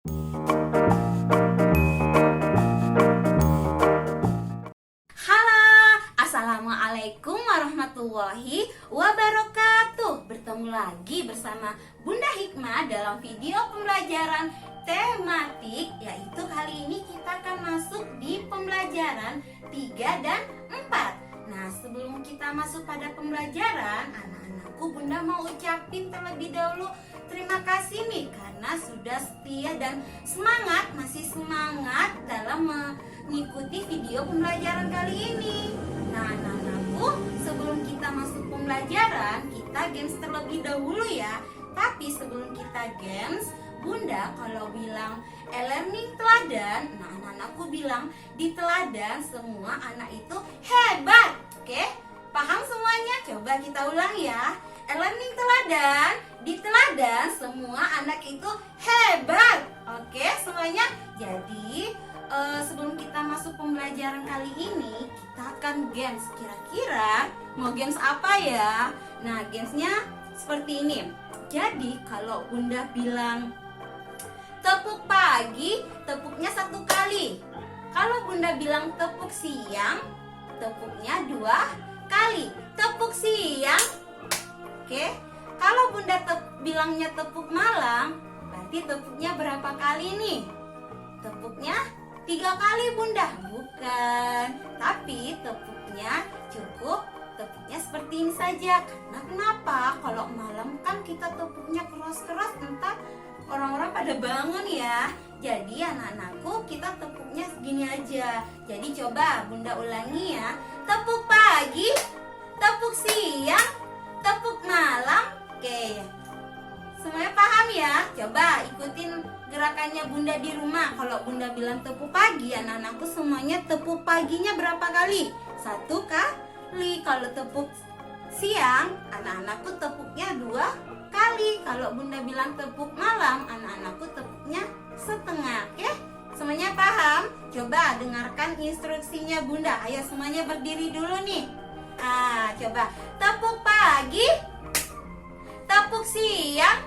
Halo, Assalamualaikum warahmatullahi wabarakatuh. Bertemu lagi bersama Bunda Hikmah dalam video pembelajaran tematik, yaitu kali ini kita akan masuk di pembelajaran 3 dan 4. Nah, sebelum kita masuk pada pembelajaran, anak-anakku Bunda mau ucapin terlebih dahulu terima kasih nih karena sudah setia dan masih semangat dalam mengikuti video pembelajaran kali ini. Nah, anak-anakku, sebelum kita masuk pembelajaran, kita games terlebih dahulu ya. Tapi sebelum kita games, Bunda kalau bilang e-learning teladan, nah anak-anakku bilang di teladan semua anak itu hebat. Oke? Paham semuanya? Coba kita ulang ya. E-learning teladan, di teladan semua anak itu hebat. Oke, semuanya. Jadi sebelum kita masuk pembelajaran kali ini, kita akan games. Kira-kira mau games apa ya? Nah, gamesnya seperti ini. Jadi kalau Bunda bilang tepuk pagi, tepuknya 1 kali. Kalau Bunda bilang tepuk siang, tepuknya 2 kali. Tepuk siang. Oke. Kalau Bunda bilangnya tepuk malam, berarti tepuknya berapa kali nih? Tepuknya 3 kali Bunda. Bukan. Tapi tepuknya cukup tepuknya seperti ini saja. Karena kenapa? Kalau malam kan kita tepuknya keras-keras, entar orang-orang pada bangun ya. Jadi anak-anakku kita tepuknya segini aja. Jadi coba Bunda ulangi ya. Tepuk pagi, tepuk siang, tepuk malam. Oke. Semuanya paham ya? Coba ikutin gerakannya Bunda di rumah. Kalau Bunda bilang tepuk pagi, anak-anakku semuanya tepuk paginya berapa kali? 1 kali. Kalau tepuk siang, anak-anakku tepuknya 2 kali. Kalau Bunda bilang tepuk malam, anak-anakku tepuknya setengah. Oke? Semuanya paham? Coba dengarkan instruksinya Bunda. Ayo semuanya berdiri dulu nih. Coba tepuk pagi, tepuk siang,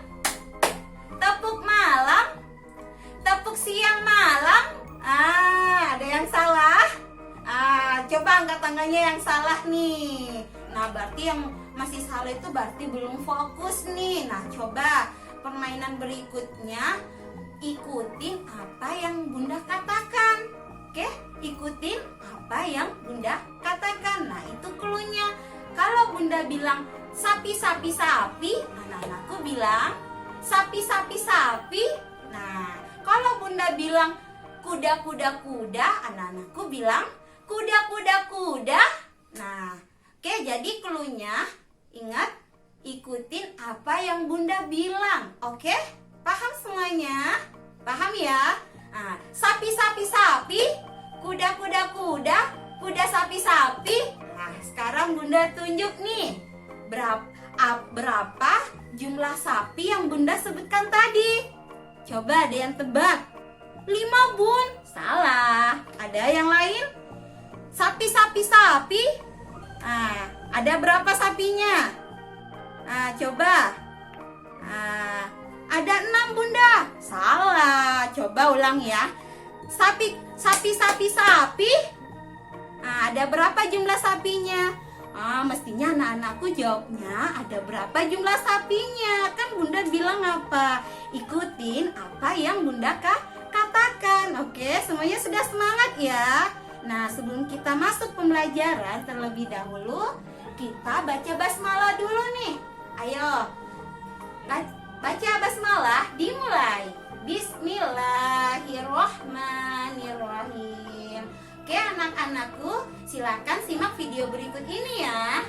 tepuk malam, tepuk siang malam. Ada yang salah? Coba angkat tangannya yang salah nih. Nah, berarti yang masih salah itu berarti belum fokus nih. Nah, coba permainan berikutnya ikutin apa yang Bunda katakan. Oke? Ikutin apa yang Bunda katakan. Nah, itu cluenya. Kalau Bunda bilang sapi, sapi, sapi, anak-anakku bilang sapi, sapi, sapi. Nah, kalau Bunda bilang kuda, kuda, kuda, anak-anakku bilang kuda, kuda, kuda. Nah, oke, jadi cluenya ingat ikutin apa yang Bunda bilang. Oke? Paham semuanya? Paham ya? Nah, sapi, sapi, sapi, kuda, kuda, kuda, kuda, sapi, sapi. Nah, sekarang Bunda tunjuk nih berapa jumlah sapi yang Bunda sebutkan tadi. Coba ada yang tebak. 5 Bun. Salah. Ada yang lain? Sapi, sapi, sapi. Nah, ada berapa sapinya? Nah, coba. Ada 6 Bunda. Salah. Coba ulang ya. Sapi, sapi, sapi, sapi. Nah, ada berapa jumlah sapinya? Mestinya anak-anakku jawabnya ada berapa jumlah sapinya. Kan Bunda bilang apa? Ikutin apa yang Bunda katakan. Oke, semuanya sudah semangat ya? Nah, sebelum kita masuk pembelajaran terlebih dahulu, kita baca basmalah dulu nih. Ayo, baca basmalah dimulai. Bismillahirrohmanirrohim. Oke anak-anakku, silakan simak video berikut ini ya.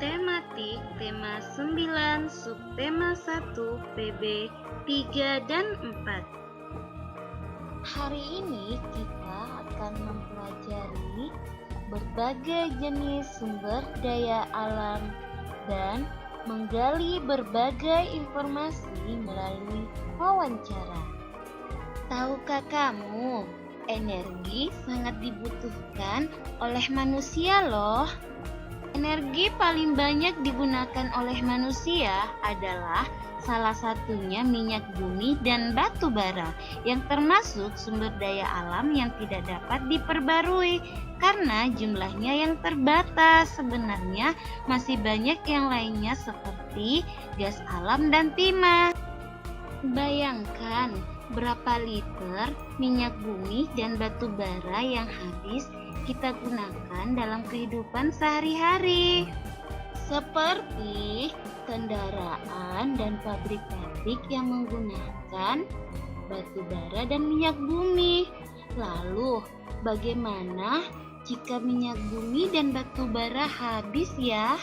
Tematik tema 9, subtema 1, PB 3 dan 4. Hari ini kita akan mempelajari berbagai jenis sumber daya alam dan menggali berbagai informasi melalui wawancara. Tahukah kamu, energi sangat dibutuhkan oleh manusia loh. Energi paling banyak digunakan oleh manusia adalah Salah satunya minyak bumi dan batu bara, yang termasuk sumber daya alam yang tidak dapat diperbarui karena jumlahnya yang terbatas. Sebenarnya masih banyak yang lainnya seperti gas alam dan timah. Bayangkan berapa liter minyak bumi dan batu bara yang habis kita gunakan dalam kehidupan sehari-hari. Seperti kendaraan dan pabrik-pabrik yang menggunakan batu bara dan minyak bumi. Lalu, bagaimana jika minyak bumi dan batu bara habis ya?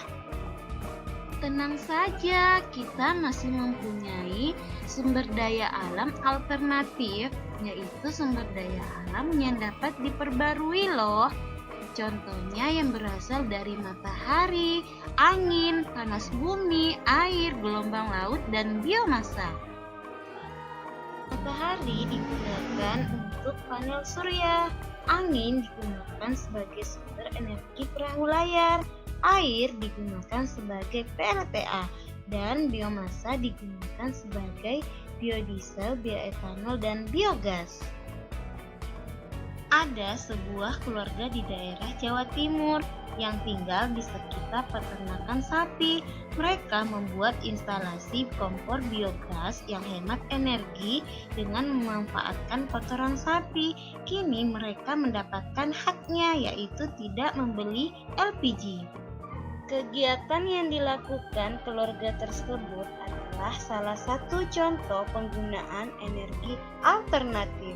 Tenang saja, kita masih mempunyai sumber daya alam alternatif, yaitu sumber daya alam yang dapat diperbarui loh. Contohnya yang berasal dari matahari, angin, panas bumi, air, gelombang laut, dan biomasa. Matahari digunakan untuk panel surya, angin digunakan sebagai sumber energi perahu layar, air digunakan sebagai PLTA, dan biomasa digunakan sebagai biodiesel, bioetanol, dan biogas. Ada sebuah keluarga di daerah Jawa Timur yang tinggal di sekitar peternakan sapi. Mereka membuat instalasi kompor biogas yang hemat energi dengan memanfaatkan kotoran sapi. Kini mereka mendapatkan haknya, yaitu tidak membeli LPG. Kegiatan yang dilakukan keluarga tersebut adalah salah satu contoh penggunaan energi alternatif.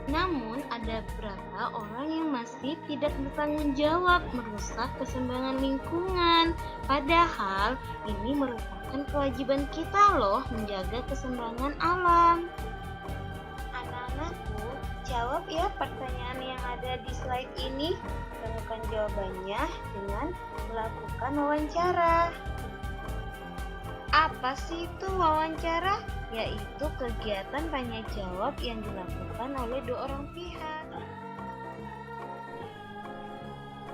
Namun, ada beberapa orang yang masih tidak bertanggung jawab merusak keseimbangan lingkungan. Padahal, ini merupakan kewajiban kita loh menjaga keseimbangan alam. Anak-anakku, jawab ya pertanyaan yang ada di slide ini. Temukan jawabannya dengan melakukan wawancara. Apa sih itu wawancara? Yaitu kegiatan tanya jawab yang dilakukan oleh dua orang pihak.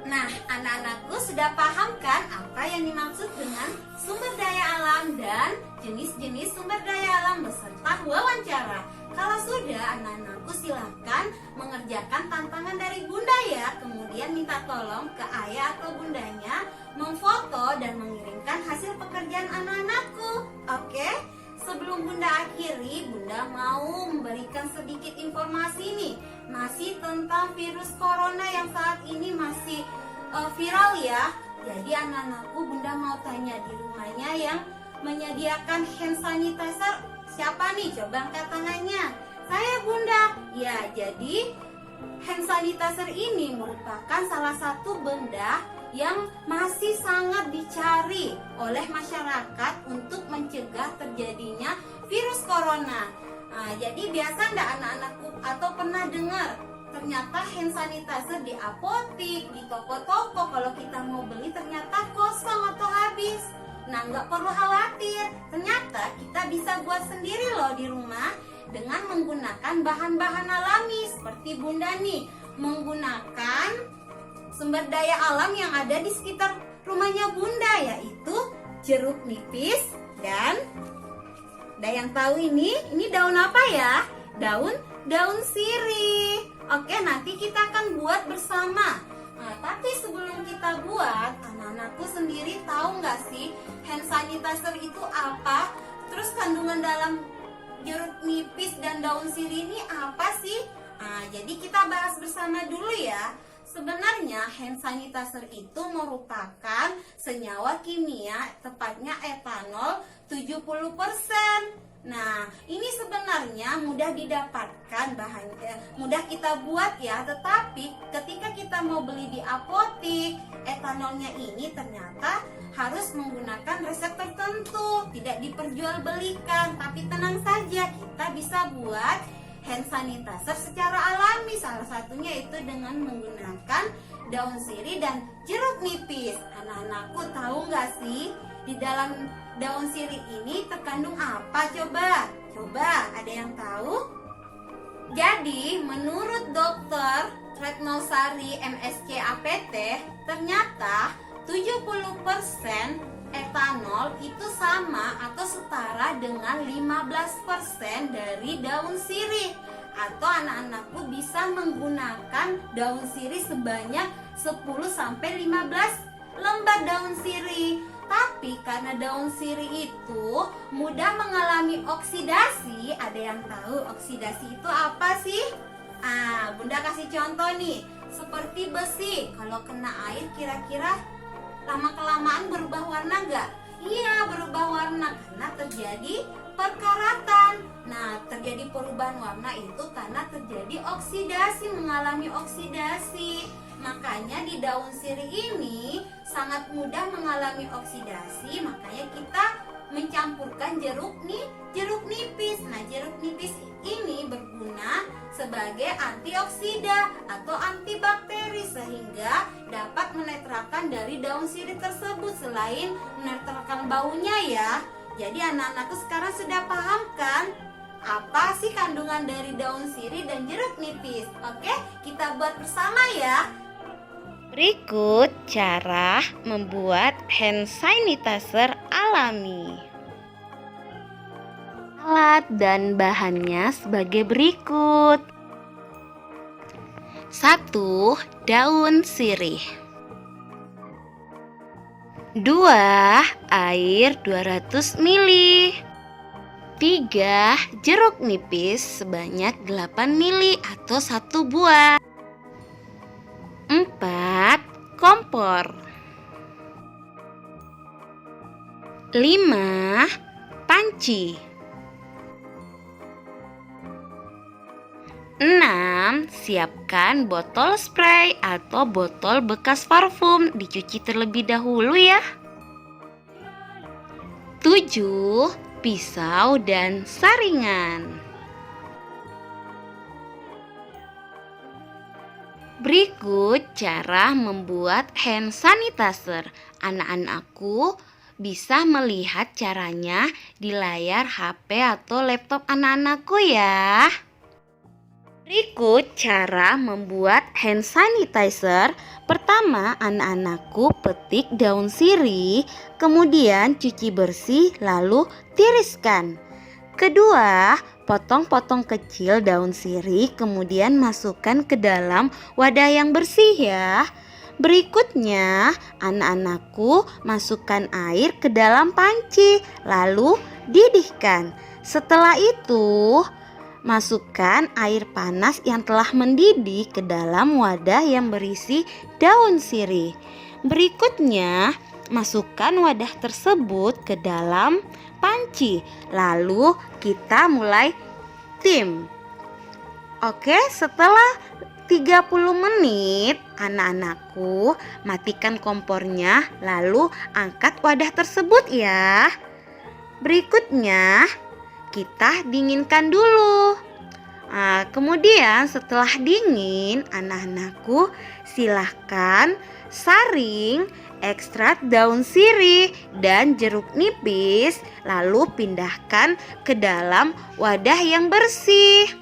Nah, anak-anakku sudah paham kan apa yang dimaksud dengan sumber daya alam dan jenis-jenis sumber daya alam beserta wawancara? Kalau sudah, anak-anakku silahkan mengerjakan tantangan dari bunda ya. Kemudian minta tolong ke ayah atau bundanya memfoto dan mengirimkan hasil pekerjaan anak-anakku. Oke? Sebelum bunda akhiri, bunda mau memberikan sedikit informasi nih. Masih tentang virus corona yang saat ini masih viral ya. Jadi anak-anakku, bunda mau tanya di rumahnya yang menyediakan hand sanitizer siapa nih? Coba angkat tangannya. Saya bunda. Ya, jadi hand sanitizer ini merupakan salah satu benda yang masih sangat dicari oleh masyarakat untuk mencegah terjadinya virus corona. Nah, jadi biasa enggak anak-anakku atau pernah dengar ternyata hand sanitizer di apotik, di toko-toko kalau kita mau beli ternyata kosong atau habis. Nah, nggak perlu khawatir. Ternyata kita bisa buat sendiri loh di rumah dengan menggunakan bahan-bahan alami seperti bunda nih, menggunakan sumber daya alam yang ada di sekitar rumahnya bunda, yaitu jeruk nipis dan yang tahu ini daun apa ya? Daun sirih. Oke, nanti kita akan buat bersama. Nah, tapi sebelum kita buat, anak-anakku sendiri tahu nggak sih hand sanitizer itu apa? Terus kandungan dalam jeruk nipis dan daun sirih ini apa sih? Nah, jadi kita bahas bersama dulu ya. Sebenarnya hand sanitizer itu merupakan senyawa kimia, tepatnya etanol 70%. Nah, ini sebenarnya mudah didapatkan bahannya, mudah kita buat ya. Tetapi ketika kita mau beli di apotik, etanolnya ini ternyata harus menggunakan resep tertentu, tidak diperjualbelikan. Tapi tenang saja, kita bisa buat hand sanitizer secara alami. Salah satunya itu dengan menggunakan daun sirih dan jeruk nipis. Anak-anakku tahu nggak sih di dalam daun sirih ini terkandung apa? Coba ada yang tahu? Jadi menurut Dr. Retno Sari MSc APT, Ternyata 70% etanol itu sama atau setara dengan 15% dari daun sirih. Atau anak-anakku bisa menggunakan daun sirih sebanyak 10-15 lembar daun sirih. Tapi karena daun sirih itu mudah mengalami oksidasi, ada yang tahu oksidasi itu apa sih? Bunda kasih contoh nih, seperti besi. Kalau kena air kira-kira lama-kelamaan berubah warna nggak? Iya, berubah warna karena terjadi perkaratan. Nah, terjadi perubahan warna itu karena terjadi oksidasi, mengalami oksidasi. Makanya di daun sirih ini sangat mudah mengalami oksidasi. Makanya kita mencampurkan jeruk nipis. Nah, jeruk nipis ini berguna sebagai antioksida atau antibakteri sehingga dapat menetralkan dari daun sirih tersebut selain menetralkan baunya ya. Jadi anak-anakku sekarang sudah paham kan apa sih kandungan dari daun sirih dan jeruk nipis? Oke, kita buat bersama ya. Berikut cara membuat hand sanitizer alami. Alat dan bahannya sebagai berikut. 1. Daun sirih. 2. Air 200 ml. 3. Jeruk nipis sebanyak 8 ml atau 1 buah. 4. Kompor. 5. Panci. 6. Siapkan botol spray atau botol bekas parfum, dicuci terlebih dahulu ya. 7. Pisau dan saringan. Berikut cara membuat hand sanitizer. Anak-anakku bisa melihat caranya di layar HP atau laptop anak-anakku ya. Berikut cara membuat hand sanitizer. Pertama, anak-anakku petik daun sirih, kemudian cuci bersih, lalu tiriskan. Kedua, potong-potong kecil daun sirih, kemudian masukkan ke dalam wadah yang bersih ya. Berikutnya, anak-anakku masukkan air ke dalam panci, lalu didihkan. Setelah itu, masukkan air panas yang telah mendidih ke dalam wadah yang berisi daun sirih. Berikutnya, masukkan wadah tersebut ke dalam panci. Lalu kita mulai tim. Oke, setelah 30 menit, anak-anakku matikan kompornya, lalu angkat wadah tersebut ya. Berikutnya, kita dinginkan dulu. Kemudian setelah dingin, anak-anakku silahkan saring ekstrak daun sirih dan jeruk nipis, lalu pindahkan ke dalam wadah yang bersih.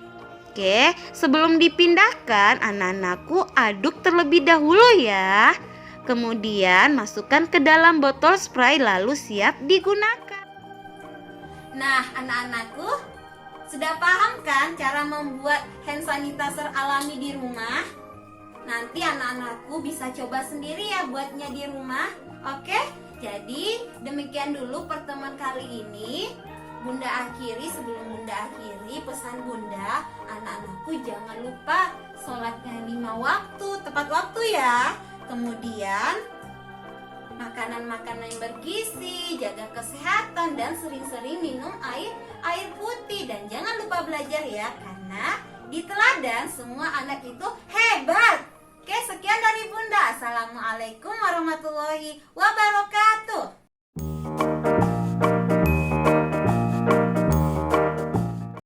Oke, sebelum dipindahkan, anak-anakku aduk terlebih dahulu ya. Kemudian masukkan ke dalam botol spray, lalu siap digunakan. Nah, anak-anakku sudah paham kan cara membuat hand sanitizer alami di rumah? Nanti anak-anakku bisa coba sendiri ya buatnya di rumah. Oke? Jadi demikian dulu pertemuan kali ini. Bunda akhiri, sebelum Bunda akhiri pesan Bunda, anak-anakku jangan lupa sholatnya 5 waktu, tepat waktu ya. Kemudian makanan-makanan yang bergizi, jaga kesehatan, dan sering-sering minum air putih. Dan jangan lupa belajar ya, karena di teladan semua anak itu hebat. Oke, sekian dari Bunda. Assalamualaikum warahmatullahi wabarakatuh.